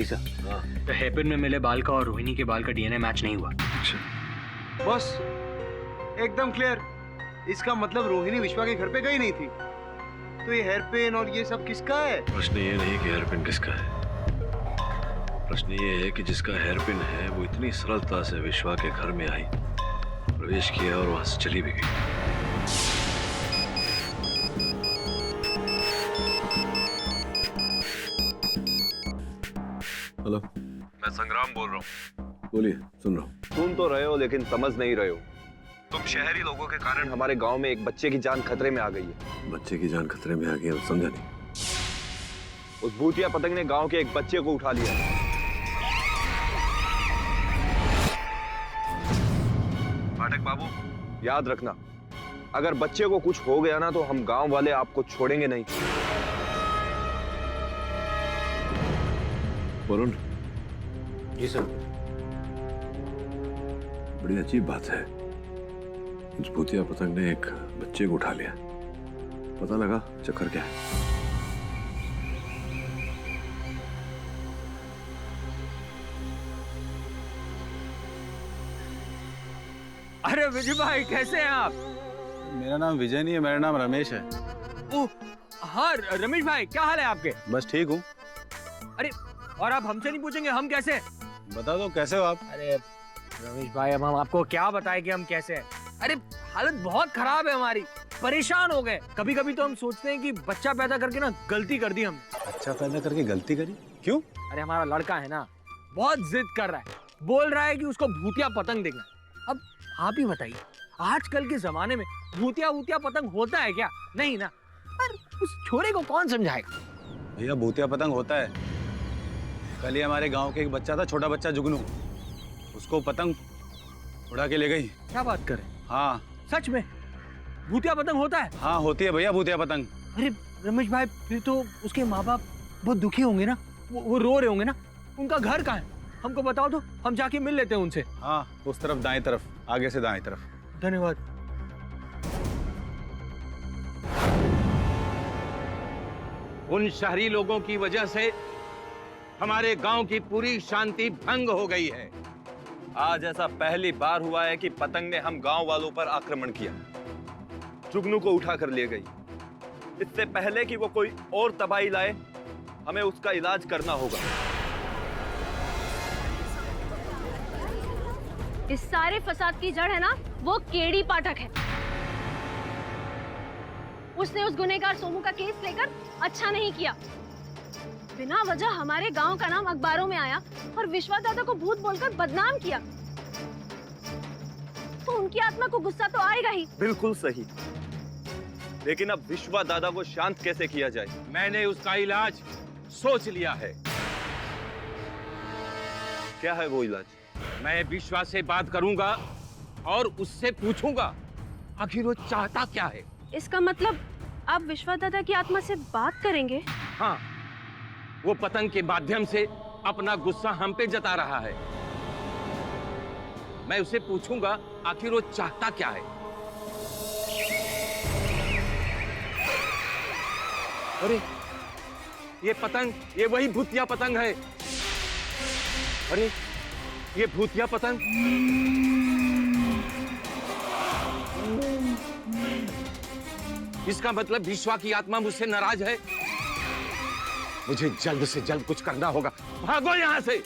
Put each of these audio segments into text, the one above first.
जी sir. हाँ। तो hairpin में मिले बाल का और रोहिणी के बाल का डीएनए मैच नहीं हुआ। अच्छा। बस एकदम क्लियर। इसका मतलब रोहिणी विश्वा के घर पे गई नहीं थी। तो ये हेयर पिन और ये सब किसका है? प्रश्न ये नहीं कि हेयर पिन किसका है, प्रश्न ये है कि जिसका हेयर पिन है वो इतनी सरलता से विश्वा के घर में आई, प्रवेश किया और वहां से चली भी गई। हेलो, मैं संग्राम बोल रहा हूँ। बोलिए, सुन रहा हूँ। सुन तो रहे हो लेकिन समझ नहीं रहे हो। तुम शहरी लोगों के कारण हमारे गांव में एक बच्चे की जान खतरे में आ गई है। बच्चे की जान खतरे में आ गई है, समझा नहीं। उस भूतिया पतंग ने गांव के एक बच्चे को उठा लिया। पाठक बाबू, याद रखना, अगर बच्चे को कुछ हो गया ना तो हम गांव वाले आपको छोड़ेंगे नहीं। वरुण, जी सर। बड़ी अजीब बात है। उस भूतिया पतंग ने एक बच्चे को उठा लिया। पता लगा चक्कर क्या है? अरे विजय भाई, कैसे हैं आप? मेरा नाम विजय नहीं है, मेरा नाम रमेश है। ओह हाँ, रमेश भाई क्या हाल है आपके? बस ठीक हूँ। अरे और आप हमसे नहीं पूछेंगे हम कैसे हैं? बता दो कैसे हो आप? अरे रमेश भाई, अब हम आपको क्या बताएं कि हम कैसे हैं? अरे हालत बहुत खराब है हमारी, परेशान हो गए। कभी कभी तो हम सोचते हैं कि बच्चा पैदा करके ना गलती कर दी हमने। अच्छा पैदा करके गलती करी? क्यों? अरे हमारा लड़का है ना, बहुत जिद कर रहा है, बोल रहा है कि उसको भूतिया पतंग देखना है। अब आप ही बताइए, आजकल के जमाने में भूतिया पतंग होता है क्या? नहीं ना। पर उस छोरे को कौन समझाएगा? भैया भूतिया पतंग होता है। कल ही हमारे गांव के एक बच्चा था, छोटा बच्चा जुगनू, उसको पतंग उड़ा के ले गई। क्या बात कर रहे हैं? हाँ सच में भूतिया पतंग होता है? हाँ होती है भैया भूतिया पतंग। अरे रमेश भाई, फिर तो उसके माँ बाप बहुत दुखी होंगे ना, वो रो रहे होंगे ना। उनका घर कहाँ है? हमको बताओ तो हम जाके मिल लेते हैं उनसे। हाँ उस तरफ दाएं तरफ, आगे से दाएं तरफ। धन्यवाद। उन शहरी लोगों की वजह से हमारे गांव की पूरी शांति भंग हो गई है। आज ऐसा पहली बार हुआ है कि पतंग ने हम गांव वालों पर आक्रमण किया, जुगनू को उठा कर ले गई। इससे पहले कि वो कोई और तबाही लाए, हमें उसका इलाज करना होगा। इस सारे फसाद की जड़ है ना, वो केडी पाठक है। उसने उस गुनहगार सोमू का केस लेकर अच्छा नहीं किया। बिना वजह हमारे गांव का नाम अखबारों में आया और विश्वा दादा को भूत बोलकर बदनाम किया। तो उनकी आत्मा को गुस्सा तो आएगा ही। बिल्कुल सही, लेकिन अब विश्वा दादा को शांत कैसे किया जाए? मैंने उसका इलाज सोच लिया है। क्या है वो इलाज? मैं विश्वा से बात करूंगा और उससे पूछूंगा आखिर वो चाहता क्या है। इसका मतलब आप विश्वा दादा की आत्मा से बात करेंगे? हाँ, वो पतंग के माध्यम से अपना गुस्सा हम पे जता रहा है। मैं उसे पूछूंगा आखिर वो चाहता क्या है। अरे ये पतंग, ये वही भूतिया पतंग है। अरे ये भूतिया पतंग। इसका मतलब विश्वा की आत्मा मुझसे नाराज है। मुझे जल्द से जल्द कुछ करना होगा। भागो यहां से।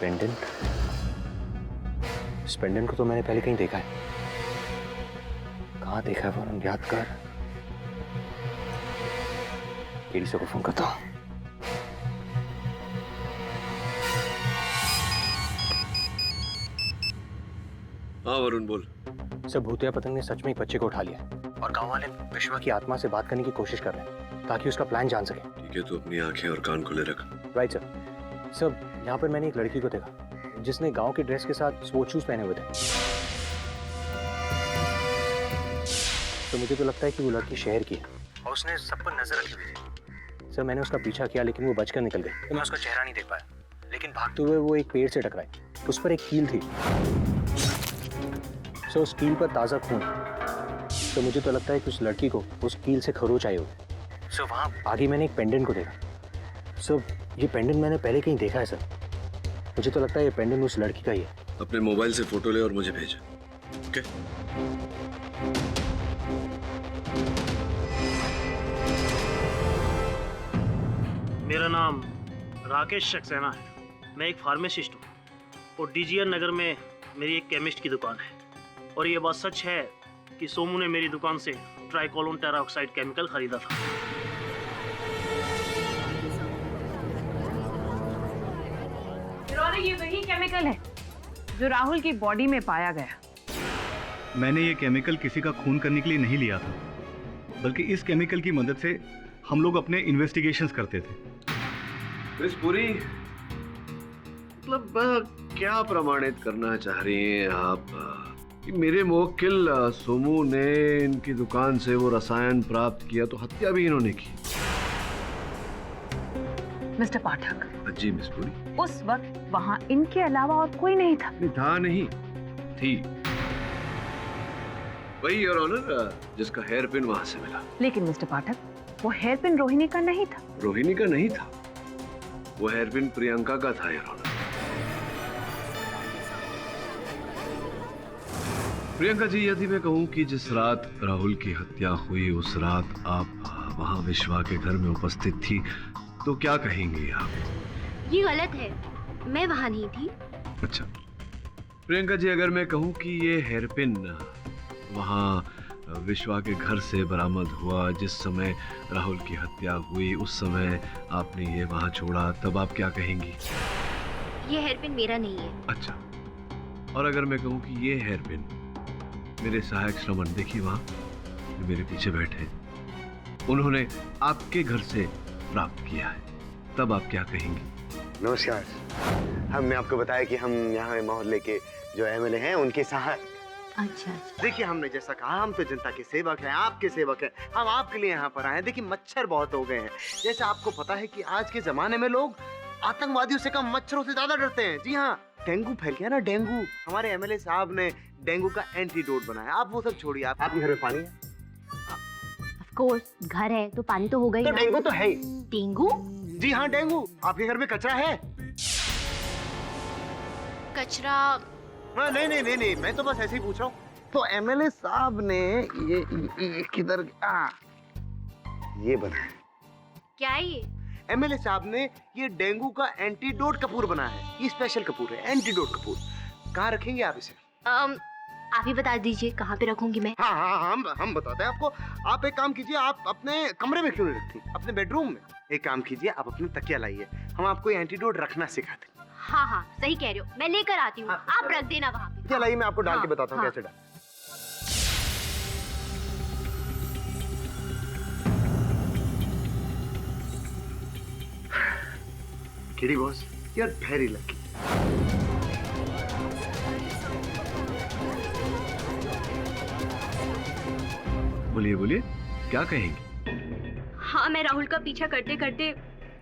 पेंडेंट, इस पेंडेंट को तो मैंने पहले कहीं देखा है। कहाँ देखा है वरुण, याद कर। केडी से को फोन करता हूँ। हाँ वरुण बोल। सर, भूतिया पतंग ने सच में एक बच्चे को उठा लिया और गांव वाले विश्वा की आत्मा से बात करने की कोशिश कर रहे हैं ताकि उसका प्लान जान सके। ठीक है, तो अपनी आंखें और कान खुले रख। Right sir. सर, यहाँ पर मैंने एक लड़की को देखा जिसने गांव की ड्रेस के साथ स्पोर्ट्स शूज पहने हुए थे। तो मुझे तो लगता है कि वो लड़की शहर की है और उसने सब पर नजर रखी हुई थी। सर, मैंने उसका पीछा किया लेकिन वो बचकर निकल गई, तो मैं उसका चेहरा नहीं देख पाया। लेकिन भागते हुए वो एक पेड़ से टकराई, उस पर एक कील थी। सर, उस कील पर ताज़ा खून। तो मुझे तो लगता है कि उस लड़की को उस कील से खरोच आई होगी। सर, वहाँ आगे मैंने एक पेंडेंट को देखा। सर, ये पेंडेंट मैंने पहले कहीं देखा है सर। मुझे तो लगता है ये पेंडेंट उस लड़की का ही है। अपने मोबाइल से फोटो ले और मुझे भेज। ओके? मेरा नाम राकेश सक्सेना है। मैं एक फार्मासिस्ट हूँ और डीजीआर नगर में मेरी एक केमिस्ट की दुकान है। और ये बात सच है कि सोमू ने मेरी दुकान से ट्राइकोलोन टेराऑक्साइड केमिकल खरीदा था। ये वही केमिकल है जो राहुल की बॉडी में पाया गया। मैंने ये केमिकल किसी का खून करने के लिए नहीं लिया था, बल्कि इस केमिकल की मदद से हम लोग अपने इन्वेस्टिगेशंस करते थे। मिस पुरी, मतलब क्या प्रमाणित करना चाह रही हैं आप कि मेरे मुवक्किल सोमू ने इनकी दुकान से वो रसायन प्राप्त किया तो हत्या भी इन्होंने की? मिस्टर पाठक, जी मिस पुरी। उस वक्त वहाँ इनके अलावा और कोई नहीं था। नहीं थी वही योर ऑनर जिसका हेयर पिन वहां से मिला। लेकिन मिस्टर पाठक, वो हेयर पिन रोहिणी का नहीं था। रोहिणी का नहीं था, वो हेयर पिन प्रियंका का था योर ऑनर। प्रियंका जी, यदि मैं कहूं कि जिस रात राहुल की हत्या हुई उस रात आप वहां विश्वा के घर में उपस्थित थी, तो क्या कहेंगी आप? ये गलत है, मैं वहाँ नहीं थी। अच्छा प्रियंका जी, अगर मैं कहूं कि ये हेयर पिन वहां विश्वा के घर से बरामद हुआ जिस समय राहुल की हत्या हुई, उस समय आपने ये वहां छोड़ा, तब आप क्या कहेंगी? ये हेयर पिन मेरा नहीं है। अच्छा, और अगर मैं कहूं कि ये हेयर पिन मेरे सहायक श्रवण, देखिए वहां जो मेरे पीछे बैठे, उन्होंने आपके घर से प्राप्त किया है, तब आप क्या कहेंगी? नमस्कार। हमने आपको बताया कि हम यहाँ मोहल्ले के जो एमएलए हैं उनके सहायक। अच्छा। देखिए, हमने जैसा कहा, हम तो जनता के सेवक हैं, आपके सेवक हैं। हम आपके लिए यहाँ पर आए हैं। देखिए, मच्छर बहुत हो गए हैं। जैसे आपको पता है कि आज के जमाने में लोग आतंकवादियों से कम मच्छरों से ज्यादा डरते हैं। जी हाँ, डेंगू फैल गया ना, डेंगू। हमारे एमएलए साहब ने डेंगू का एंटीडोट बनाया। आप वो सब छोड़िए, आपके घर में पानी है? ऑफ कोर्स, घर है तो पानी तो होगा ही तो ना। डेंगू तो है ही। डेंगू? जी हाँ, डेंगू। आपके घर में कचरा है? कचरा? नहीं, मैं तो बस ऐसे ही पूछ रहा हूँ। तो एमएलए साहब ने ये किधर ये बनाया? क्या है ये? एमएलए साहब ने ये डेंगू का एंटीडोट कपूर बनाया है। ये स्पेशल कपूर है, एंटीडोट कपूर। कहाँ रखेंगे आप इसे? आप ही बता दीजिए कहाँ पे रखूंगी मैं। हाँ, हम बताते हैं आपको। आप एक काम कीजिए, आप अपने कमरे में क्यों नहीं रखती, अपने बेडरूम में। एक काम कीजिए, आप अपने तकिया लाइए, हम आपको एंटीडोट रखना सिखाते हैं। हाँ, सही कह रहे हो, मैं लेकर आती हूँ। हाँ, आप रख देना वहाँ पे। तकिया लाइए, मैं आपको डाल के बताता हूँ कैसे डाल। किडी boss, you are very lucky. बोलिए, क्या कहेंगी? हाँ, मैं राहुल का पीछा करते करते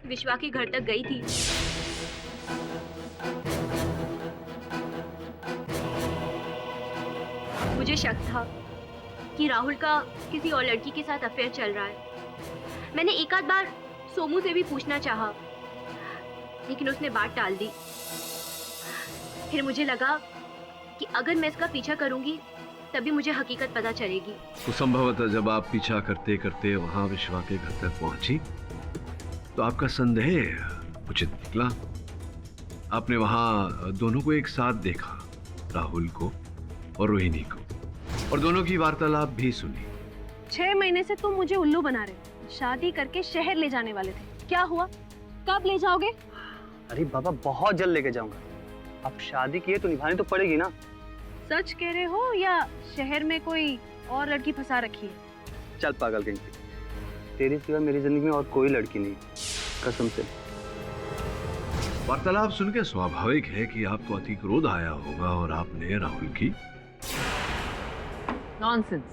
विश्वा के घर तक गई थी। मुझे शक था कि राहुल का किसी और लड़की के साथ अफेयर चल रहा है। मैंने एक आध बार सोमू से भी पूछना चाहा, लेकिन उसने बात टाल दी। फिर मुझे लगा कि अगर मैं इसका पीछा करूंगी तभी मुझे हकीकत पता चलेगी। तो संभवतः जब आप पीछा करते करते वहां विश्वा के घर तक पहुंची तो आपका संदेह उचित निकला। आपने वहां दोनों को एक साथ देखा, राहुल को और रोहिणी को, और दोनों की वार्तालाप भी सुनी। 6 महीने से तुम मुझे उल्लू बना रहे हो। शादी करके शहर ले जाने वाले थे, क्या हुआ? कब ले जाओगे? अरे बाबा बहुत जल्द लेके जाऊंगा। अब शादी की है तो निभानी तो पड़ेगी ना। सच कह रहे हो या शहर में कोई और लड़की फंसा रखी है? चल पागल कहीं पे, तेरे सिवा मेरी जिंदगी में और कोई लड़की नहीं, कसम से। वार्तालाप सुन के स्वाभाविक है कि आपको अति क्रोध आया होगा और आपने राहुल की। Nonsense.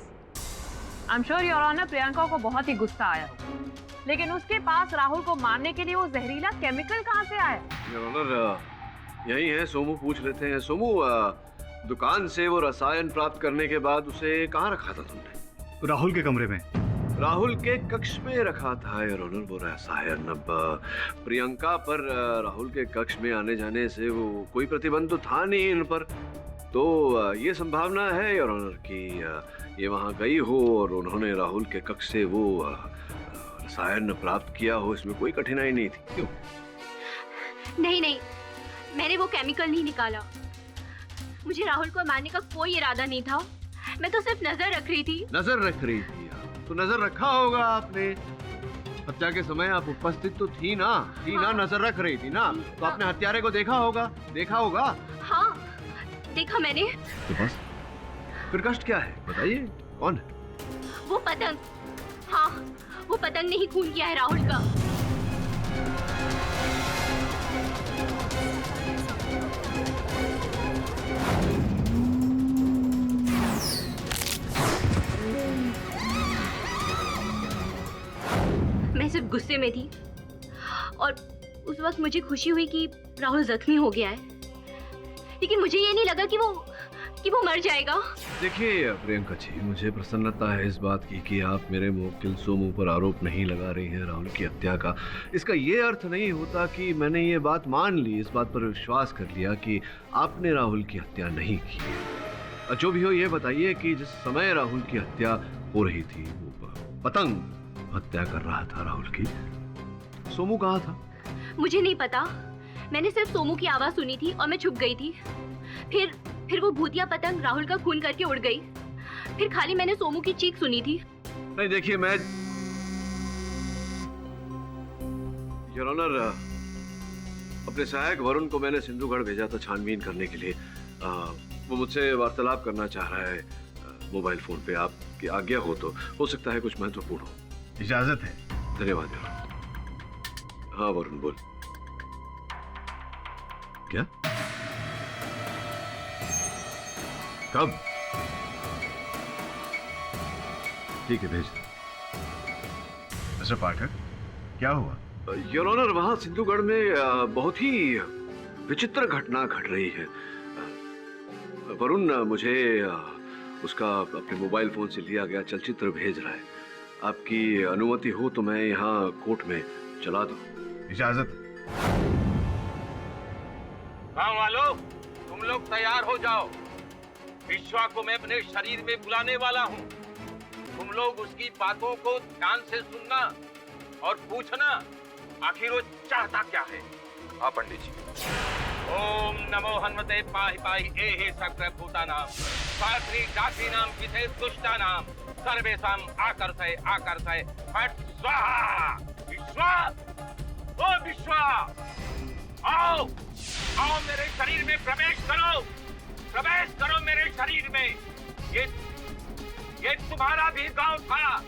I am sure your honour Priyanka को बहुत ही गुस्सा आया होगा, लेकिन उसके पास राहुल को मारने के लिए वो जहरीला केमिकल कहाँ से आया? योर ऑनर, यही है, सोमू पूछ लेते हैं। सोमू, दुकान से वो रसायन प्राप्त करने के बाद उसे कहाँ रखा था तुमने? राहुल के कमरे में। राहुल के कक्ष में रखा था योर ऑनर वो रसायन। अब प्रियंका पर राहुल के कक्ष में आने जाने से वो कोई प्रतिबंध तो था नहीं इन पर, तो ये संभावना है योर ऑनर कि ये वहाँ गई हो और उन्होंने राहुल के कक्ष से वो रसायन प्राप्त किया हो। इसमें कोई कठिनाई नहीं थी। क्यों? नहीं नहीं, मैंने वो केमिकल नहीं निकाला। मुझे राहुल को मारने का कोई इरादा नहीं था। मैं तो सिर्फ नजर रख रही थी। नजर रख रही थी? तो नजर रखा होगा आपने। हत्या के समय आप उपस्थित तो थी ना? हाँ। नजर रख रही थी ना? तो आपने हत्यारे को देखा होगा? हाँ, देखा मैंने। तो बस फिर कष्ट क्या है बताइए, कौन है? वो पतंग। हाँ, वो पतंग ने ही खून किया है राहुल का। मैं सिर्फ गुस्से में थी और उस वक्त मुझे खुशी हुई कि राहुल जख्मी हो गया है, लेकिन मुझे ये नहीं लगा कि वो मर जाएगा। देखिए प्रियंका जी, मुझे प्रसन्नता है इस बात की कि आप मेरे मुवक्किल सोमू पर आरोप नहीं लगा रही हैं राहुल की हत्या का। इसका ये अर्थ नहीं होता कि मैंने ये बात मान ली, इस बात पर विश्वास कर लिया कि आपने राहुल की हत्या नहीं की है। जो भी हो, ये बताइए कि जिस समय राहुल की हत्या हो रही थी वो पतंग हत्या कर रहा था राहुल की, सोमू कहाँ था? मुझे नहीं पता। मैंने सिर्फ सोमू की आवाज सुनी थी और मैं छुप गई थी। फिर वो भूतिया पतंग राहुल का खून करके उड़ गई। फिर खाली मैंने सोमू की चीख सुनी थी। नहीं देखिए, मैं योर ऑनर, अपने सहायक वरुण को मैंने सिंधुगढ़ भेजा था छानबीन करने के लिए। वो मुझसे वार्तालाप करना चाह रहा है मोबाइल फोन पे। आपकी आज्ञा हो सकता है कुछ महत्वपूर्ण हो। इजाजत है। धन्यवाद योर। हाँ वरुण बोल। क्या? कब? ठीक है, भेज दो। मिस्टर पाठक, क्या हुआ? योर ऑनर, वहां सिंधुगढ़ में बहुत ही विचित्र घटना घट रही है। वरुण मुझे उसका अपने मोबाइल फोन से लिया गया चलचित्र भेज रहा है। आपकी अनुमति हो तो मैं यहाँ कोर्ट में चला दूं। इजाजत। गांव वालों, तुम लोग तैयार हो जाओ। विश्वा को मैं अपने शरीर में बुलाने वाला हूँ। तुम लोग उसकी बातों को ध्यान से सुनना और पूछना आखिर वो चाहता क्या है। हाँ पंडित जी। ओम नमो हनुमते पाहि पाहि एहि सकल भूतानां सात्री जाति नाम किसे दुष्टानां सर्वेषां आकर्षय आकर्षय फट स्वाहा। विश्वा, ओ विश्वा, आओ आओ मेरे शरीर में प्रवेश करो मेरे शरीर में। ये तुम्हारा भी गांव था।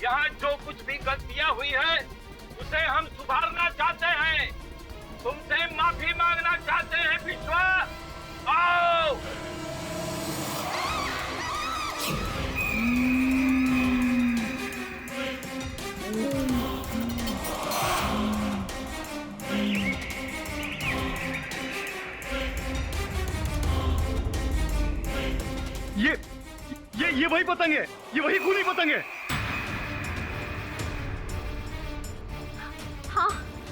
यहाँ जो कुछ भी गलतियां हुई है उसे हम सुधारना चाहते हैं। तुमसे माफी मांगना चाहते हैं। विश्वा, आओ। ये वही पतंग है, ये वही खूनी पतंग है।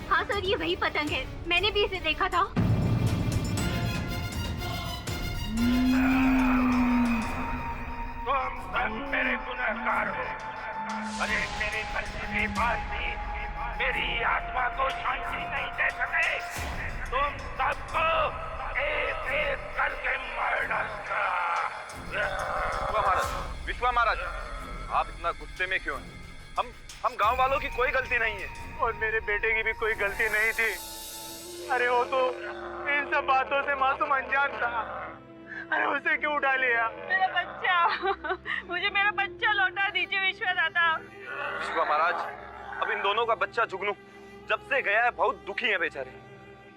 हाँ सर, ये वही पतंग है। मैंने भी इसे देखा था। तुम सब मेरे गुनहगार हो। अरे मेरे घर से बेबास थी, मेरी आत्मा को शांति नहीं दे सके, तुम सबको एक एक करके मार डालूंगा। विश्वा महाराज, आप इतना गुस्से में क्यों हैं? हम गांव वालों की कोई गलती नहीं है। और मेरे बेटे की भी कोई गलती नहीं थी। अरे वो तो इन सब बातों से मासूम अनजान था। अरे उसे क्यों उठा लिया? मेरा बच्चा, मुझे मेरा बच्चा लौटा दीजिए विश्वा दादा। विश्वा महाराज, अब इन दोनों का बच्चा जुगनू जब से गया है बहुत दुखी है बेचारे।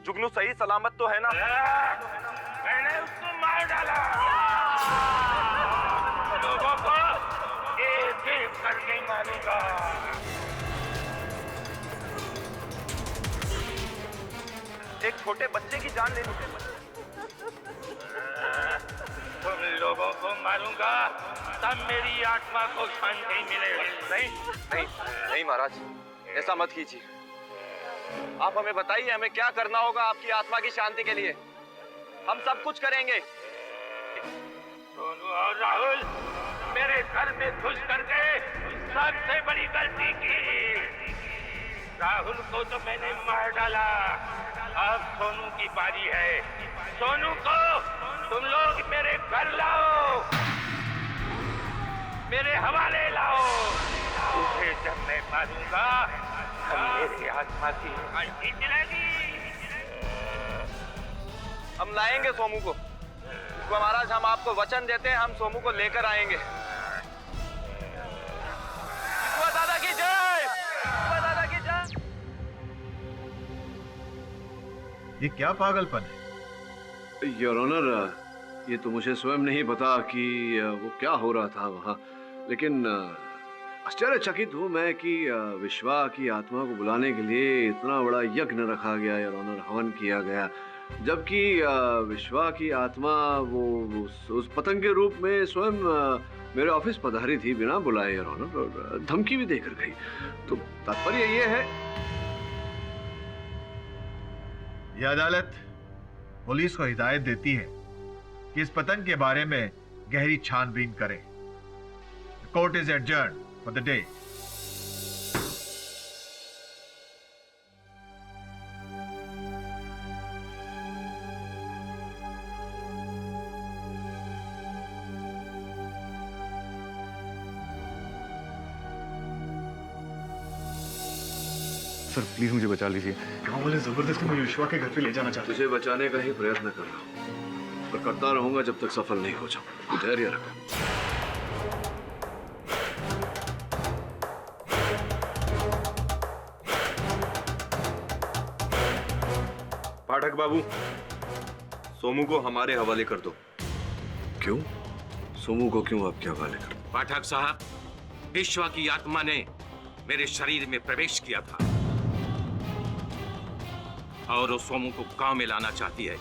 जुगनू सही सलामत तो है ना? मैंने उसको मार डाला। लोगों को एक एक करके मारूंगा। एक छोटे बच्चे की जान ले ली। तुम लोगों को मारूंगा तब मेरी आत्मा को शांति मिलेगी। नहीं नहीं नहीं महाराज, ऐसा मत कीजिए। आप हमें बताइए, हमें क्या करना होगा आपकी आत्मा की शांति के लिए? हम सब कुछ करेंगे। सोनू और राहुल मेरे घर में घुस करके सबसे बड़ी गलती की। राहुल को तो मैंने मार डाला, अब सोनू की बारी है। सोनू को तुम लोग मेरे घर लाओ, मेरे हवाले लाओ। उसे जब मैं मारूंगा तब मेरी आत्मा की शांति मिलेगी। हम लाएंगे सोमू को। महाराज, हम आपको वचन देते हैं, हम सोमू को लेकर आएंगे। दादा की जय, दादा की जय। ये क्या पागलपन है? योर ऑनर, ये तो मुझे स्वयं नहीं पता कि वो क्या हो रहा था वहाँ, लेकिन आश्चर्यचकित हूँ मैं कि विश्वा की आत्मा को बुलाने के लिए इतना बड़ा यज्ञ रखा गया, योर ऑनर, हवन किया गया, जबकि विश्वा की आत्मा वो उस पतंग के रूप में स्वयं मेरे ऑफिस पधारी थी बिना बुलाए, योर ऑनर, और धमकी भी देकर गई। तो तात्पर्य ये है, ये अदालत पुलिस को हिदायत देती है कि इस पतंग के बारे में गहरी छानबीन करे। The court is adjourned for the day. Sir please मुझे बचा लीजिए। गांव वाले जबरदस्ती मुझे विश्वा के घर पे ले जाना चाहते हैं। तुझे बचाने का ही प्रयत्न कर रहा हूँ और करता रहूंगा जब तक सफल नहीं हो जाऊं। धैर्य रखो। पाठक बाबू, सोमू को हमारे हवाले कर दो। क्यों? सोमू को क्यों आपके हवाले कर? पाठक साहब, विश्वा की आत्मा ने मेरे शरीर में प्रवेश किया था और वो सोमू को गांव में लाना चाहती है,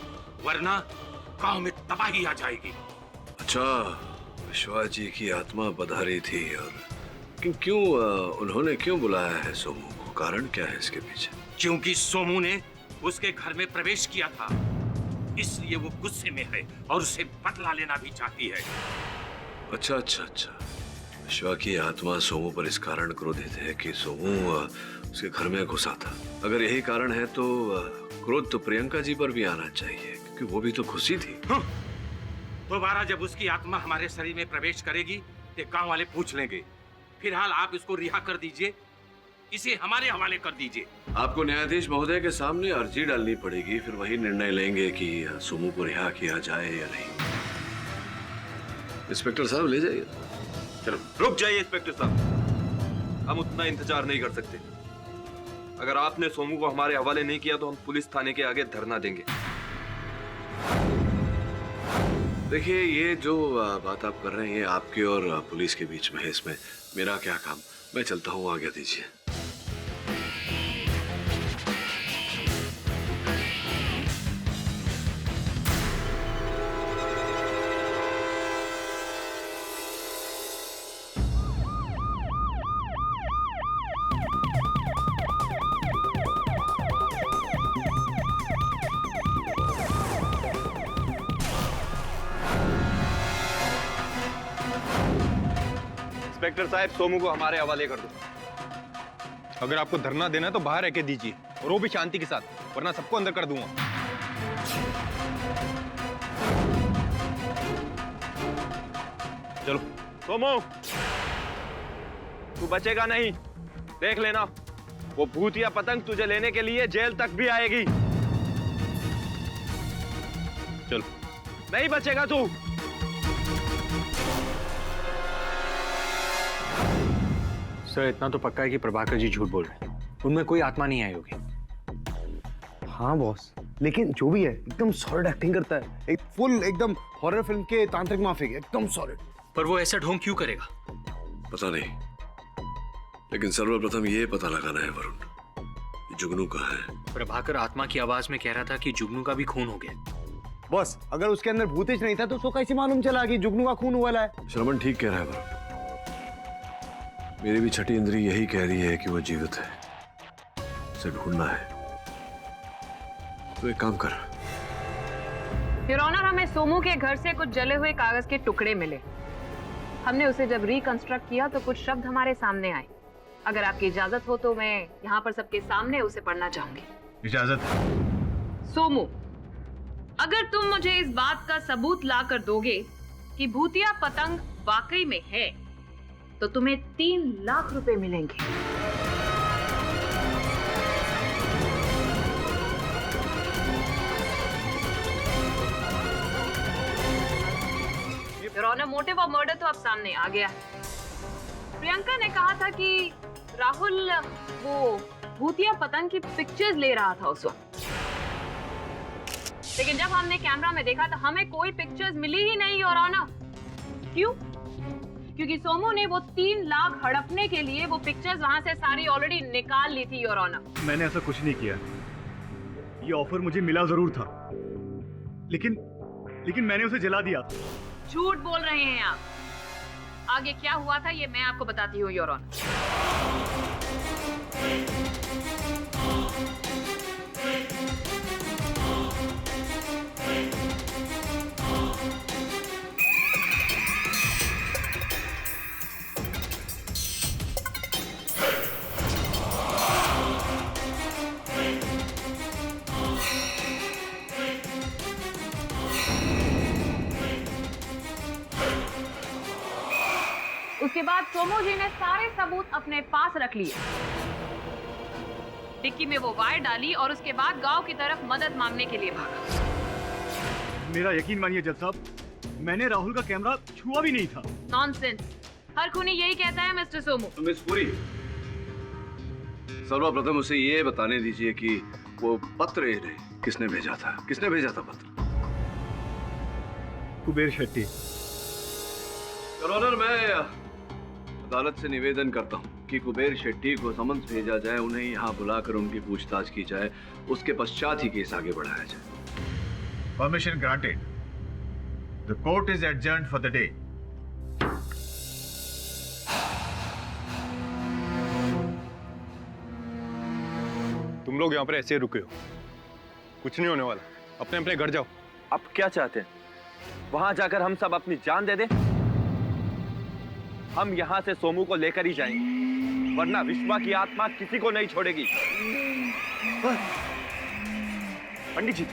वरना गांव में तबाही आ जाएगी। अच्छा, विश्वा जी की आत्मा पधारी थी और क्यों उन्होंने क्यों बुलाया है सोमू को? कारण क्या है इसके पीछे? क्योंकि सोमू ने उसके घर में प्रवेश किया था, इसलिए वो गुस्से में है और उसे बदला लेना भी चाहती है। अच्छा अच्छा अच्छा, विश्वा की आत्मा सोमू पर इस कारण क्रोधित है कि सोमू उसके घर में घुसा था। अगर यही कारण है तो क्रोध तो प्रियंका जी पर भी आना चाहिए, क्योंकि वो भी तो खुशी थी। दोबारा जब उसकी आत्मा हमारे शरीर में प्रवेश करेगी तो गांव वाले पूछ लेंगे। फिलहाल आप इसको रिहा कर दीजिए, इसे हमारे हवाले कर दीजिए। आपको न्यायाधीश महोदय के सामने अर्जी डालनी पड़ेगी, फिर वही निर्णय लेंगे कि सोमू को रिहा किया जाए या नहीं। इंस्पेक्टर साहब ले जाइए। चलो रुक जाइए इंस्पेक्टर साहब, हम उतना इंतजार नहीं कर सकते। अगर आपने सोमू को हमारे हवाले नहीं किया तो हम पुलिस थाने के आगे धरना देंगे। देखिए, ये जो बात आप कर रहे हैं ये आपके और पुलिस के बीच में है, इसमें मेरा क्या काम? मैं चलता हूँ, आगे दीजिए। इंस्पेक्टर साहब, सोमू को हमारे हवाले कर दो। अगर आपको धरना देना है तो बाहर रह के दीजिए, और वो भी शांति के साथ, वरना सबको अंदर कर दूंगा। चलो सोमो, तू बचेगा नहीं, देख लेना। वो भूतिया पतंग तुझे लेने के लिए जेल तक भी आएगी। चलो, नहीं बचेगा तू। सर इतना तो पक्का है कि प्रभाकर जी झूठ बोल रहे हैं, उनमें कोई आत्मा नहीं आई होगी। हाँ बॉस, लेकिन जो भी है एकदम सॉलिड एक्टिंग करता है, एक फुल एकदम हॉरर फिल्म के तांत्रिक माफिक, एकदम सॉलिड। पर वो ऐसा ढोंग क्यों करेगा? पता नहीं, लेकिन सर्वप्रथम ये पता लगाना है वरुण, जुगनू कहाँ है। प्रभाकर आत्मा की आवाज में कह रहा था कि जुगनू का भी खून हो गया। बॉस, अगर उसके अंदर भूतेश नहीं था तो उसको कैसे मालूम चला कि जुगनू का खून हुआ है? श्रवण ठीक कह रहा है वरुण, मेरी भी छठी इंद्री यही कह रही है कि वो जीवित है, उसे ढूंढना है। तो एक काम कर। योर ऑनर, हमें सोमू के घर से कुछ जले हुए कागज के टुकड़े मिले। हमने उसे जब रिकंस्ट्रक्ट किया तो कुछ शब्द हमारे सामने आए। अगर आपकी इजाजत हो तो मैं यहाँ पर सबके सामने उसे पढ़ना चाहूंगी। इजाजत है। सोमू, अगर तुम मुझे इस बात का सबूत ला कर दोगे कि भूतिया पतंग वाकई में है, तो तुम्हें 3 लाख रुपए मिलेंगे। मोटिव ऑफ मर्डर तो अब सामने आ गया। प्रियंका ने कहा था कि राहुल वो भूतिया पतंग की पिक्चर्स ले रहा था उस वक्त, लेकिन जब हमने कैमरा में देखा तो हमें कोई पिक्चर्स मिली ही नहीं। योर ऑनर, क्यों? क्योंकि सोमू ने वो 3 लाख हड़पने के लिए वो पिक्चर्स वहां से सारी ऑलरेडी निकाल ली थी। योर ऑनर, मैंने ऐसा कुछ नहीं किया। ये ऑफर मुझे मिला जरूर था, लेकिन मैंने उसे जला दिया। झूठ बोल रहे हैं आप। आगे क्या हुआ था ये मैं आपको बताती हूँ। योर ऑनर, उसके बाद सोमू जी ने सारे सबूत अपने पास रख लिए। डिक्की में वो वायर डाली और उसके बाद गांव की तरफ मदद मांगने के लिए भागा। मेरा यकीन मानिए जज साहब, मैंने राहुल का कैमरा छुआ भी नहीं था। नॉनसेंस, हर खूनी यही कहता है मिस्टर सोमू। मिस पुरी, सर्वप्रथम उसे ये बताने दीजिए कि वो पत्र किसने भेजा था? किसने भेजा था पत्र? कुबेर शेट्टी। ऑनर, मैं अदालत से निवेदन करता हूँ कि कुबेर शेट्टी को समन्स भेजा जाए, उन्हें यहाँ बुलाकर उनकी पूछताछ की जाए, उसके पश्चात ही केस आगे बढ़ाया जाए। Permission granted. The court is adjourned for the day. तुम लोग यहाँ पर ऐसे रुके हो, कुछ नहीं होने वाला, अपने अपने घर जाओ। अब क्या चाहते हैं? वहां जाकर हम सब अपनी जान दे दें? हम यहां से सोमू को लेकर ही जाएंगे, वरना विश्वा की आत्मा किसी को नहीं छोड़ेगी। पंडित जी,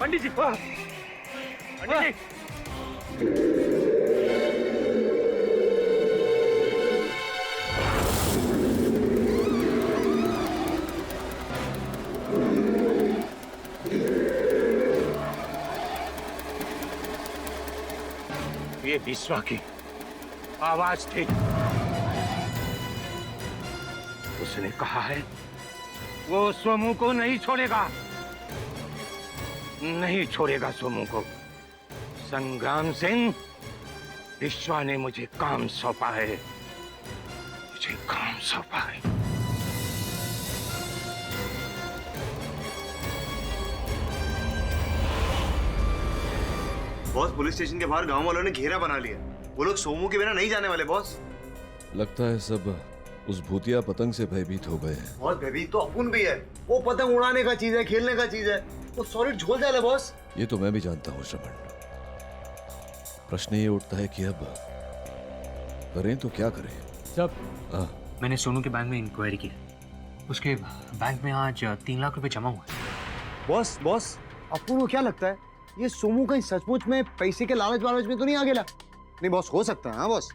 पंडित जी, पंडित जी। ये विश्वा की आवाज थी। उसने कहा है वो सोमू को नहीं छोड़ेगा, नहीं छोड़ेगा सोमू को। संग्राम सिंह, विश्वा ने मुझे काम सौंपा है, मुझे काम सौंपा है। बॉस, पुलिस स्टेशन के बाहर गांव वालों ने घेरा बना लिया। वो लोग सोमू के बिना नहीं जाने वाले बॉस। लगता है सब उस भूतिया पतंग से भयभीत हो गए हैं। बॉस, भयभीत तो अपुन भी है। वो पतंग उड़ाने का चीज है, खेलने का चीज है, वो सॉलिड झोल जाए बॉस। ये तो मैं भी जानता हूँ श्रवण। प्रश्न ये उठता है कि अब करें तो क्या करें? जब मैंने सोनू के बैंक में इंक्वायरी की है। उसके बैंक में आज 3 लाख रुपए जमा हुआ है। बॉस बॉस, आपको वो क्या लगता है ये सोमू कहीं सचमुच में पैसे के लालच वालच में तो नहीं आ गया? नहीं बॉस, हो सकता है। हाँ बॉस,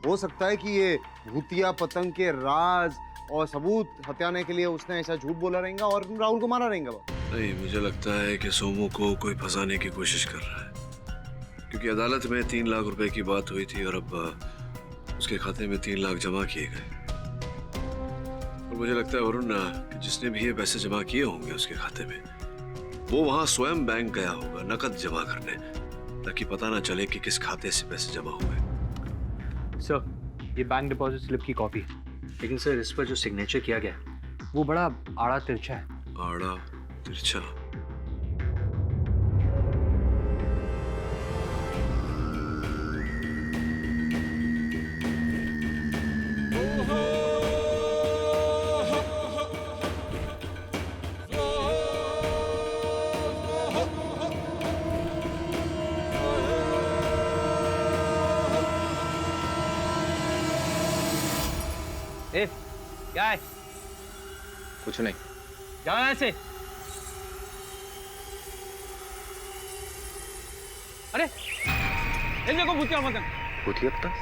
हो सकता है कि ये भूतिया पतंग के राज और सबूत हत्याने के लिए उसने ऐसा झूठ बोला रहेगा और राहुल को मारा रहेगा। नहीं, मुझे लगता है कि सोमू को कोई फंसाने की कोशिश कर रहा है, क्योंकि अदालत में 3 लाख रुपए की बात हुई थी और अब उसके खाते में 3 लाख जमा किए गए। और मुझे लगता है वरुण कि जिसने भी ये पैसे जमा किए होंगे उसके खाते में, वो वहां स्वयं बैंक गया होगा नकद जमा करने, ताकि पता ना चले कि किस खाते से पैसे जमा हुए। सर, ये बैंक डिपॉजिट स्लिप की कॉपी है, लेकिन सर इस पर जो सिग्नेचर किया गया वो बड़ा आड़ा तिरछा है। आड़ा तिरछा? क्या है? कुछ नहीं। जाओ यहाँ से। अरे ये देखो भूतिया पतंग। भूतिया पतंग?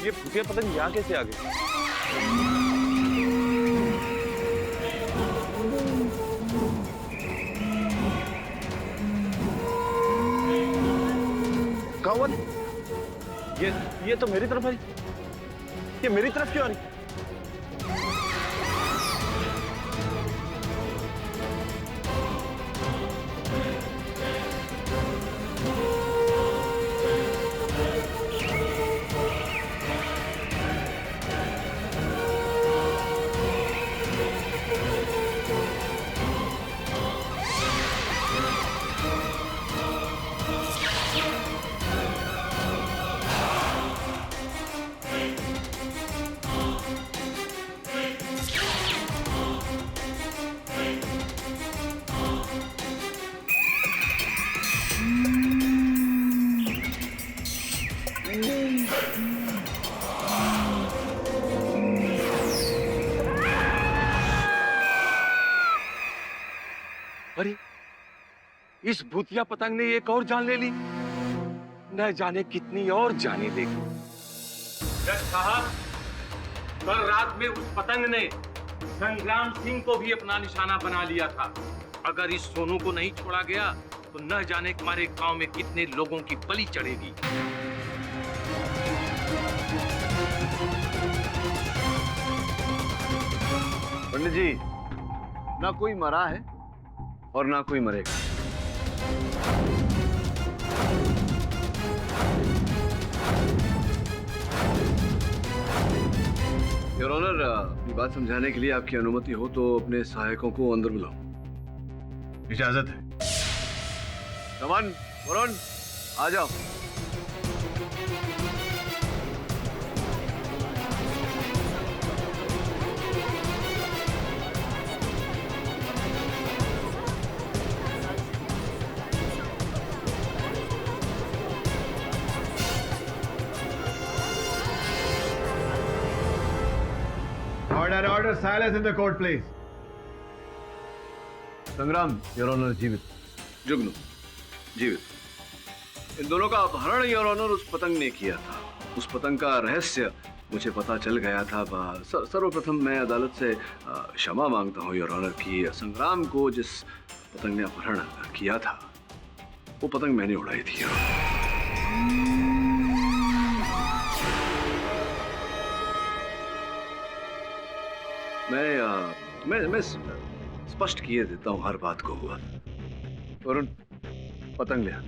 ये भूतिया पतंग यहाँ कैसे आ गई? कौन? ये तो मेरी तरफ है। ये मेरी तरफ क्यों आ रही? अरे इस भूतिया पतंग ने एक और जान ले ली, न जाने कितनी और जाने देगी। जज साहब, कल रात में उस पतंग ने संग्राम सिंह को भी अपना निशाना बना लिया था। अगर इस सोनू को नहीं छोड़ा गया तो न जाने हमारे गांव में कितने लोगों की बलि चढ़ेगी। पंडित जी, ना कोई मरा है और ना कोई मरेगा। योर ऑनर, ये बात समझाने के लिए आपकी अनुमति हो तो अपने सहायकों को अंदर बुलाओ। इजाजत है। रमन, वरुण, आ जाओ। Order, silence in the court, please. संग्राम, योर ऑनर जीवित। जुगनू जीवित। इन दोनों का अपहरण योर ऑनर उस पतंग ने किया था। उस पतंग का रहस्य मुझे पता चल गया था। सर्वप्रथम मैं अदालत से क्षमा मांगता हूँ योर ऑनर कि संग्राम को जिस पतंग ने अपहरण किया था वो पतंग मैंने उड़ाई थी। मैं स्पष्ट किए देता हूं हर बात को हुआ। वरुण, पतंग ले आ।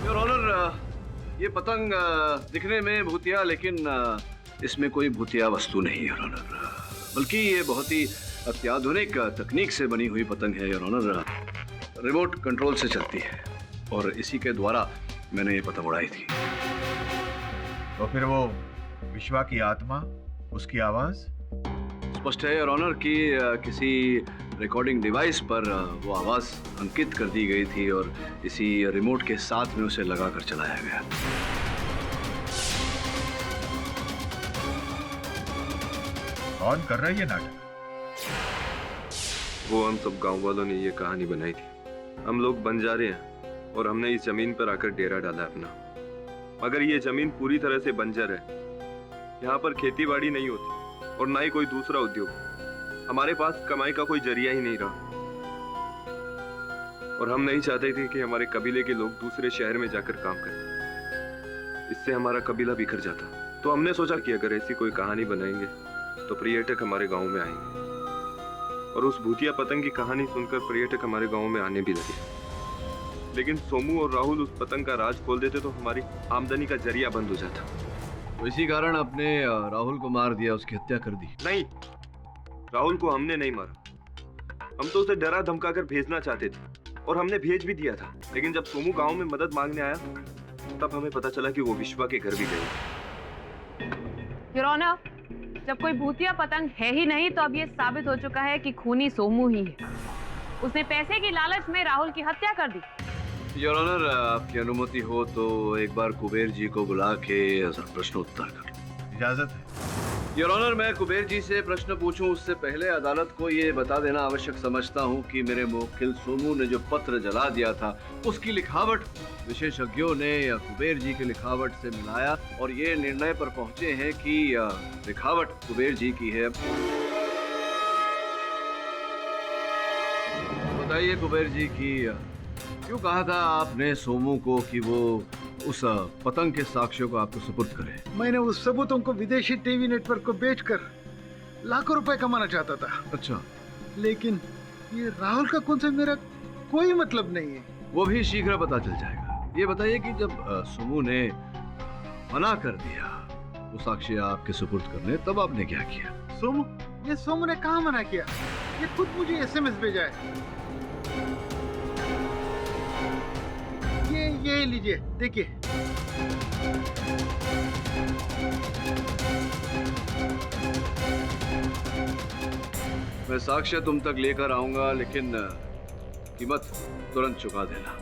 योर ऑनर, ये पतंग दिखने में भूतिया लेकिन इसमें कोई भूतिया वस्तु नहीं है योर ऑनर, बल्कि ये बहुत ही अत्याधुनिक तकनीक से बनी हुई पतंग है योर ऑनर। रिमोट कंट्रोल से चलती है और इसी के द्वारा मैंने ये पतंग उड़ाई थी। तो फिर वो विश्वा की आत्मा, उसकी आवाज? स्पष्ट है योर ऑनर कि किसी रिकॉर्डिंग डिवाइस पर वो आवाज अंकित कर दी गई थी और इसी रिमोट के साथ में उसे लगाकर चलाया गया। कौन कर रहा है ये नाटक? वो हम सब गांव वालों ने ये कहानी बनाई थी। हम लोग बंजारे हैं और हमने इस जमीन पर आकर डेरा डाला अपना, मगर ये जमीन पूरी तरह से बंजर है। यहाँ पर खेती बाड़ी नहीं होती और ना ही कोई दूसरा उद्योग। हमारे पास कमाई का कोई जरिया ही नहीं रहा और हम नहीं चाहते थे कि हमारे कबीले के लोग दूसरे शहर में जाकर काम करें। इससे हमारा कबीला बिखर जाता। तो हमने सोचा कि अगर ऐसी कोई कहानी बनाएंगे तो पर्यटक हमारे गांव में आएंगे और उस भूतिया पतंग की कहानी सुनकर पर्यटक हमारे गांव में आने भी लगे। लेकिन सोमू और राहुल उस पतंग का राज खोल देते तो हमारी आमदनी का जरिया बंद हो जाता। तो इसी कारण आपने राहुल को मार दिया, उसकी हत्या कर दी? नहीं, राहुल को हमने नहीं मारा। हम तो उसे डरा धमका कर भेजना चाहते थे और हमने भेज भी दिया था। लेकिन जब सोमू गांव में मदद मांगने आया तब हमें पता चला कि वो विश्वा के घर भी गए। योर ऑनर, जब कोई भूतिया पतंग है ही नहीं तो अब ये साबित हो चुका है कि खूनी सोमू ही है। उसने पैसे की लालच में राहुल की हत्या कर दी। योर ऑनर, आपकी अनुमति हो तो एक बार कुबेर जी को बुला के प्रश्न उत्तर कर लो। इजाजत है? योर ऑनर, मैं कुबेर जी से प्रश्न पूछूं उससे पहले अदालत को ये बता देना आवश्यक समझता हूं कि मेरे मुवक्किल सोमू ने जो पत्र जला दिया था उसकी लिखावट विशेषज्ञों ने कुबेर जी की लिखावट से मिलाया और ये निर्णय पर पहुंचे हैं कि लिखावट कुबेर जी की है। बताइए कुबेर जी की क्यों कहा था आपने सोमू को कि वो उस पतंग के साक्ष्यों को आपको सुपुर्द करे? मैंने उस सबूतों को विदेशी टीवी नेटवर्क को बेचकर लाखों रुपए कमाना चाहता था। अच्छा। लेकिन ये राहुल का खून से मेरा कोई मतलब नहीं है। वो भी शीघ्र पता चल जाएगा। ये बताइए कि जब सोमू ने मना कर दिया वो साक्ष्य आपके सुपुर्द करने, तब आपने क्या किया? सोमू ने कहाँ मना किया? ये खुद मुझे एसएमएस भेजा है। ये लीजिए, देखिए। मैं साक्ष्य तुम तक लेकर आऊंगा, लेकिन कीमत तुरंत चुका देना।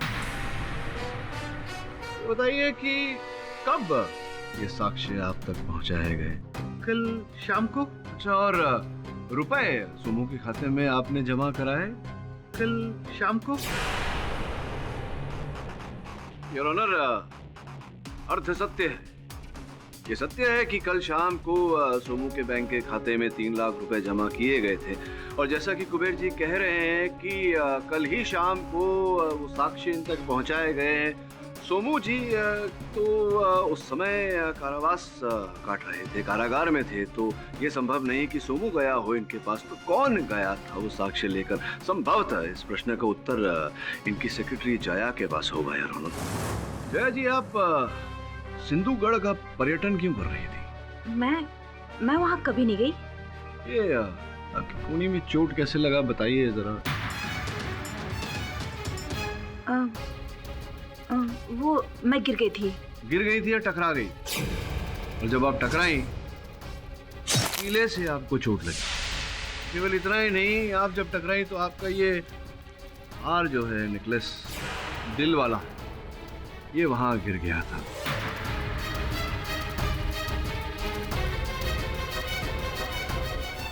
बताइए कि कब ये साक्ष्य आप तक पहुंचाए गए? कल शाम को। अच्छा, और रुपए सोमू के खाते में आपने जमा कराए? कल शाम को। योर ऑनर, अर्थ सत्य है। ये सत्य है कि कल शाम को सोमू के बैंक के खाते में 3 लाख रुपए जमा किए गए थे और जैसा कि कुबेर जी कह रहे हैं कि कल ही शाम को वो साक्ष्य इन तक पहुंचाए गए हैं। सोमू जी तो उस समय कारावास काट रहे थे, कारागार में थे, तो ये संभव नहीं कि सोमू गया हो इनके पास। तो कौन गया था वो साक्ष्य लेकर? संभवतः इस प्रश्न का उत्तर इनकी सेक्रेटरी जया के पास होगा यार ऑनर। जया जी, आप सिंधुगढ़ का पर्यटन क्यों कर रही थी? मैं वहाँ कभी नहीं गई। ये आपकी खूनी में चोट कैसे लगा, बताइए जरा। वो मैं गिर गई थी। गिर गई थी या टकरा गई? और जब आप टकराई कीले से आपको चोट लगी। केवल इतना ही नहीं, आप जब टकराई तो आपका ये हार जो है, नेकलेस दिल वाला, ये वहां गिर गया था।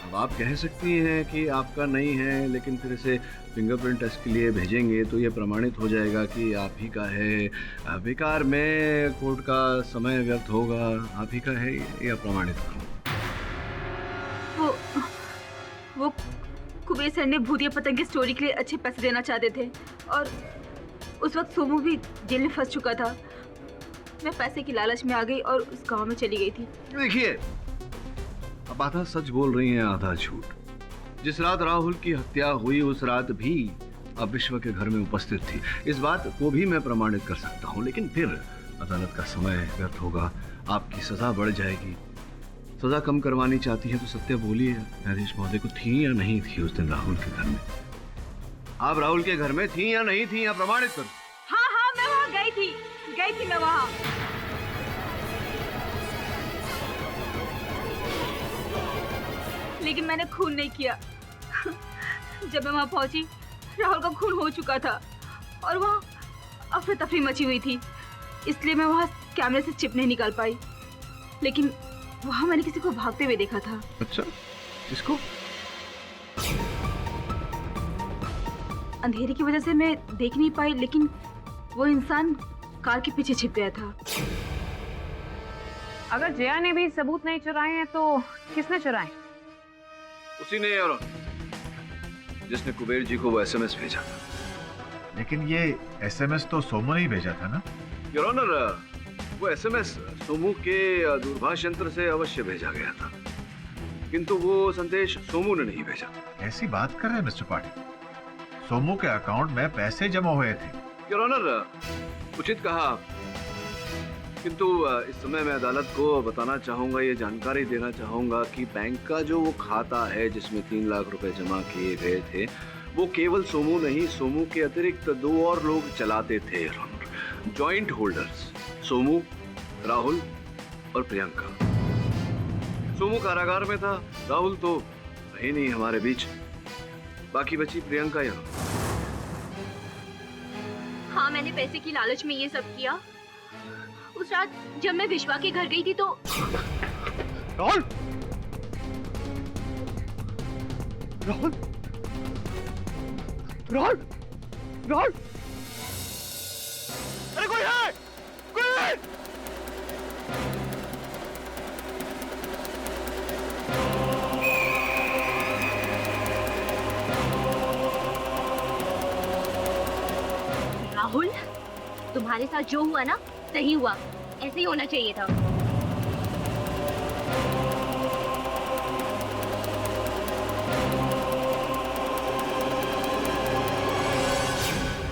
अब आप कह सकती हैं कि आपका नहीं है, लेकिन फिर इसे फिंगरप्रिंट टेस्ट के लिए भेजेंगे तो ये प्रमाणित हो जाएगा कि आप ही का है। बेकार में कोर्ट का समय व्यर्थ होगा। आप ही का है, ये प्रमाणित करो। वो कुबेर सर ने भूतिया पतंग की स्टोरी के लिए अच्छे पैसे देना चाहते थे और उस वक्त सोमू भी जेल में फंस चुका था। मैं पैसे की लालच में आ गई और उस गांव में चली गई थी। देखिए, अब आधा सच बोल रही हैं, आधा झूठ। जिस रात राहुल की हत्या हुई उस रात भी आप विश्व के घर में उपस्थित थी। इस बात को भी मैं प्रमाणित कर सकता हूँ, लेकिन फिर अदालत का समय व्यर्थ होगा, आपकी सजा बढ़ जाएगी। सजा कम करवानी चाहती है तो सत्य बोलिए न्यायाधीश महोदय को थी या नहीं थी उस दिन राहुल के घर में? आप राहुल के घर में थी या नहीं थी, आप प्रमाणित करो। हाँ हाँ, मैं वहाँ गई थी मैं वहाँ। लेकिन मैंने खून नहीं किया। जब मैं वहाँ पहुंची, राहुल का खून हो चुका था और वहाँ अफरा तफरी मची हुई थी, इसलिए मैं वहाँ कैमरे से चिप नहीं निकाल पाई। लेकिन वहाँ मैंने किसी को भागते हुए देखा था। अच्छा, किसको? अंधेरे की वजह से मैं देख नहीं पाई, लेकिन वो इंसान कार के पीछे छिप गया था। अगर जया ने भी सबूत नहीं चुराए हैं तो किसने चुराए? उसी ने, और जिसने कुबेर जी को वो एसएमएस भेजा था। लेकिन ये एसएमएस तो सोमू ने ही भेजा था ना? योर ऑनर, वो एसएमएस सोमू के दूरभाष यंत्र से अवश्य भेजा गया था, किंतु वो संदेश सोमू ने नहीं भेजा। ऐसी बात कर रहे हैं मिस्टर पाटिल? सोमू के अकाउंट में पैसे जमा हुए थे। योर ऑनर, उचित कहा, किंतु इस समय मैं अदालत को बताना चाहूंगा, ये जानकारी देना चाहूंगा कि बैंक का जो वो खाता है जिसमें 3 लाख रुपए जमा किए गए थे, वो केवल सोमू नहीं, सोमू के अतिरिक्त 2 और लोग चलाते थे। Your honour, joint holders, Somu, Rahul और प्रियंका। सोमू कारागार में था, राहुल तो रही नहीं हमारे बीच, बाकी बची प्रियंका। यार हाँ, मैंने पैसे की लालच में ये सब किया। उस रात जब मैं विश्वा के घर गई थी तो राहुल, राहुल, राहुल, राहुल, अरे कोई है, कोई है? राहुल, तुम्हारे साथ जो हुआ ना, सही हुआ, ऐसे ही होना चाहिए था।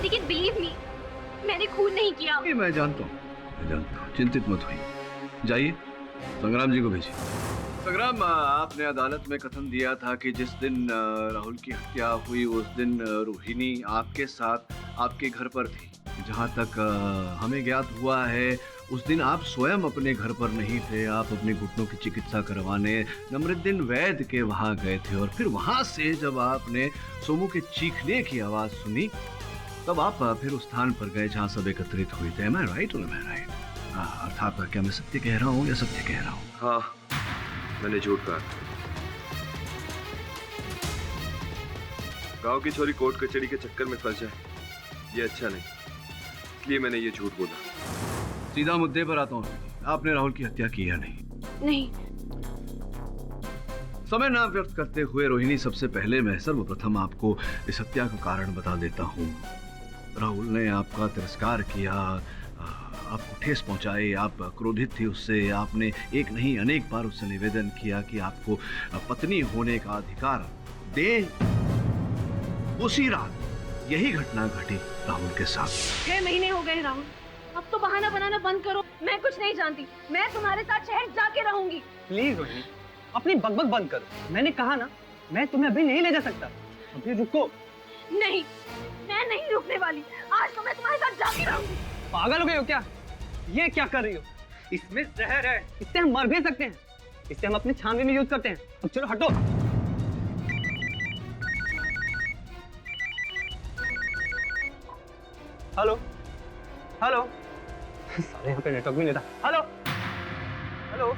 लेकिन बिलीव मी, मैंने खून नहीं किया। मैं जानता हूँ, चिंतित मत होइए। जाइए, संग्राम जी को भेजिए। संग्राम, आपने अदालत में कथन दिया था कि जिस दिन राहुल की हत्या हुई उस दिन रोहिणी आपके साथ आपके घर पर थी। जहाँ तक हमें ज्ञात हुआ है, उस दिन आप स्वयं अपने घर पर नहीं थे, आप अपने घुटनों की चिकित्सा करवाने नमरुद्दीन वैद्य के वहाँ गए थे, और फिर वहाँ से जब आपने सोमू के चीखने की आवाज़ सुनी, तब आप फिर उस स्थान पर गए जहाँ सब एकत्रित हुए थे। मैं राइट? अर्थात क्या मैं सत्य कह रहा हूँ या सत्य कह रहा हूँ? हाँ, मैंने झूठ कहा। गांव की छोरी कोर्ट कचहरी के चक्कर में फंस जाए, ये अच्छा नहीं, इसलिए मैंने ये झूठ बोला। सीधा मुद्दे पर आता हूँ, आपने राहुल की हत्या की या नहीं? नहीं। समय ना व्यर्थ करते हुए रोहिणी, सबसे पहले मैं सर्वप्रथम आपको इस हत्या का कारण बता देता हूँ। राहुल ने आपका तिरस्कार किया, आपको ठेस पहुंचाई, आप क्रोधित थी उससे, आपने एक नहीं अनेक बार उससे निवेदन किया कि आपको पत्नी होने का अधिकार दे। उसी रात यही घटना घटी राहुल के साथ। 6 महीने हो गए राहुल, अब तो बहाना बनाना बंद करो। मैं कुछ नहीं जानती, मैं तुम्हारे साथ शहर जाके रहूंगी। प्लीज रोहिणी, अपनी बकबक बंद करो। मैंने कहा ना, मैं तुम्हें अभी नहीं ले जा सकता, अभी रुको। नहीं, मैं नहीं रुकने वाली, आज तो मैं तुम्हारे साथ जाके रहूंगी। पागल हो गए हो क्या? ये क्या कर रही हो? इसमें जहर है, इससे हम मर भी सकते हैं, इससे हम अपने छानबीन में यूज करते हैं। अब चलो हटो। हेलो हेलो, सारे यहाँ पे नेटवर्क भी नहीं था। हेलो हेलो,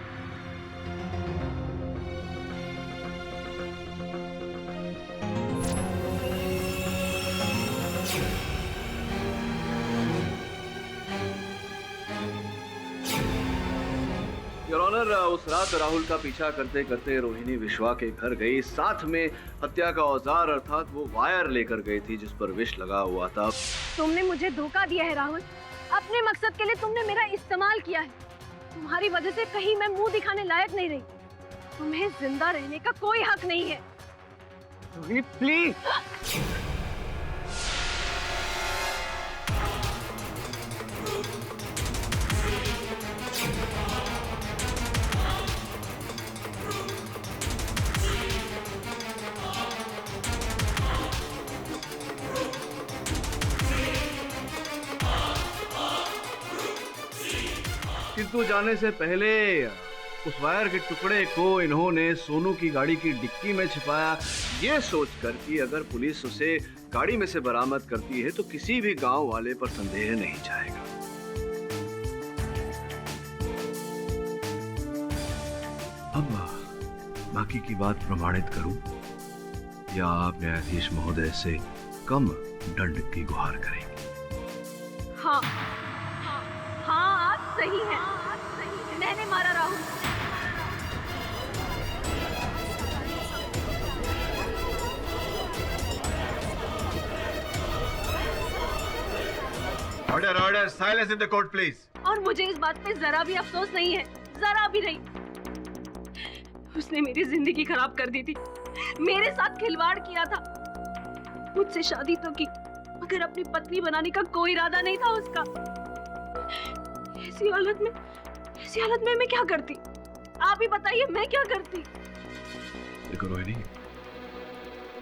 योर ऑनर, उस रात राहुल का पीछा करते करते रोहिणी विश्वा के घर गई, साथ में हत्या का औजार अर्थात वो वायर लेकर गई थी जिस पर विष लगा हुआ था। तुमने मुझे धोखा दिया है राहुल, अपने मकसद के लिए तुमने मेरा इस्तेमाल किया है। तुम्हारी वजह से कहीं मैं मुंह दिखाने लायक नहीं रही। तुम्हें जिंदा रहने का कोई हक नहीं है। रोहिणी प्लीज। जीतू जाने से पहले उस वायर के टुकड़े को इन्होंने सोनू की गाड़ी की डिक्की में छिपाया, ये सोचकर कि अगर पुलिस उसे गाड़ी में से बरामद करती है तो किसी भी गांव वाले पर संदेह नहीं जाएगा। अब बाकी की बात प्रमाणित करूं या आप न्यायाधीश महोदय से कम दंड की गुहार करेंगे? हाँ हाँ आप सही हैं। मैंने मारा Rahul. Order order, silence in the court please. और मुझे इस बात पे जरा भी अफसोस नहीं है, जरा भी नहीं। उसने मेरी जिंदगी खराब कर दी थी, मेरे साथ खिलवाड़ किया था, मुझसे शादी तो की मगर अपनी पत्नी बनाने का कोई इरादा नहीं था उसका। ऐसी हालत में मैं क्या करती? आप ही बताइए, मैं क्या करती? देखो रोहिणी,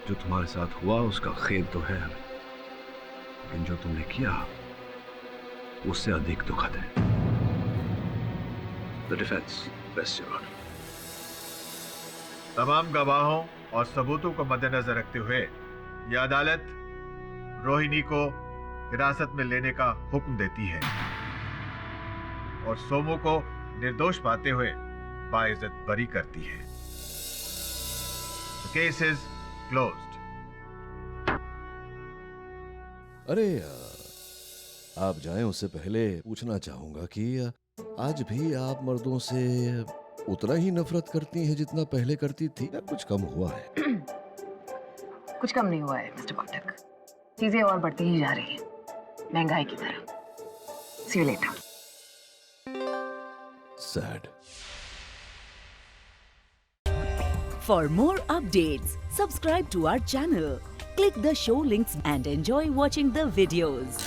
जो तुम्हारे साथ हुआ उसका खेद तो है हमें, लेकिन जो तुमने किया उससे अधिक दुखद है। The defense, best your honor. तमाम गवाहों और सबूतों को मद्देनजर रखते हुए यह अदालत रोहिणी को हिरासत में लेने का हुक्म देती है और सोमू को निर्दोष पाते हुए बाइज्जत बरी करती है। The case is closed. अरे आप जाएं उससे पहले पूछना चाहूंगा कि आज भी आप मर्दों से उतना ही नफरत करती हैं जितना पहले करती थी, या कुछ कम हुआ है? कुछ कम नहीं हुआ है मिस्टर पाठक, चीजें और बढ़ती ही जा रही हैं, महंगाई की तरह। See you later. Sad. For more updates, subscribe to our channel, click the show links and enjoy watching the videos.